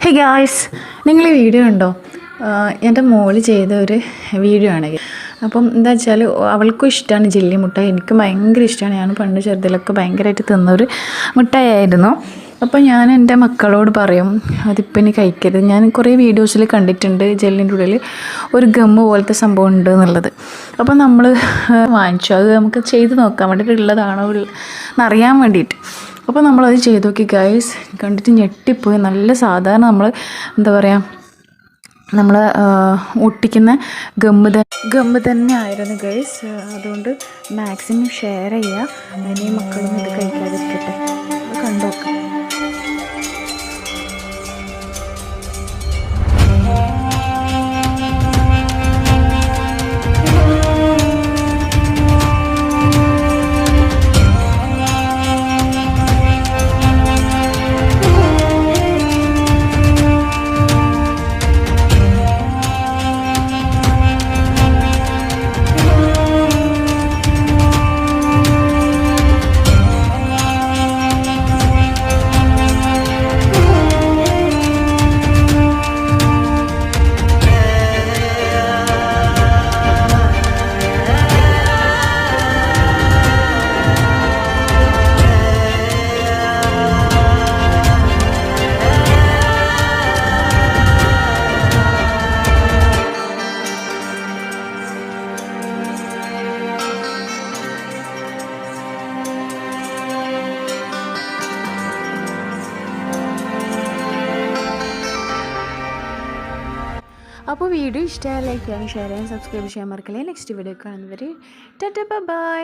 Hey guys, നിങ്ങൾ ഈ video ഉണ്ടോ? എൻ്റെ മോള് ചെയ്ത ഒരു വീഡിയോ ആണ്. അപ്പം എന്താ വെച്ചാൽ അവൾക്കും ഇഷ്ടമാണ് ജെല്ലി മുട്ടായി. എനിക്ക് ഭയങ്കര ഇഷ്ടമാണ്. ഞാൻ പണ്ട് ചെറുതിലൊക്കെ ഭയങ്കരമായിട്ട് തിന്നൊരു മിഠായിരുന്നു. അപ്പോൾ ഞാൻ എൻ്റെ മക്കളോട് പറയും അതിപ്പോൾ ഇനി കഴിക്കരുത്. ഞാൻ കുറേ വീഡിയോസിൽ കണ്ടിട്ടുണ്ട് ജെല്ലിൻ്റെ ഉള്ളിൽ ഒരു ഗമ്മ് പോലത്തെ സംഭവം ഉണ്ട് എന്നുള്ളത്. അപ്പോൾ നമ്മൾ വാങ്ങിച്ചു. അത് നമുക്ക് ചെയ്ത് നോക്കാൻ വേണ്ടിയിട്ടുള്ളതാണോ എന്നറിയാൻ വേണ്ടിയിട്ട്. അപ്പോൾ നമ്മളത് ചെയ്ത് നോക്കി ഗൈസ്. കണ്ടിട്ട് ഞെട്ടിപ്പോയി. നല്ല സാധാരണ നമ്മൾ എന്താ പറയുക, നമ്മൾ ഒട്ടിക്കുന്ന ഗമ്മ് തന്നെ ആയിരുന്നു ഗൈസ്. അതുകൊണ്ട് മാക്സിമം ഷെയർ ചെയ്യുക. ഇനി മക്കളൊന്നും ഇത് കഴിക്കാതിരിക്കട്ടെ. കണ്ടോക്കാം. അപ്പോൾ വീഡിയോ ഇഷ്ടമായി ലൈക്ക് ചെയ്യാനും ഷെയർ ചെയ്യാനും സബ്സ്ക്രൈബ് ചെയ്യാൻ മറക്കല്ലേ. നെക്സ്റ്റ് വീഡിയോ കാണുന്നവരെ ടാറ്റാ ബൈ.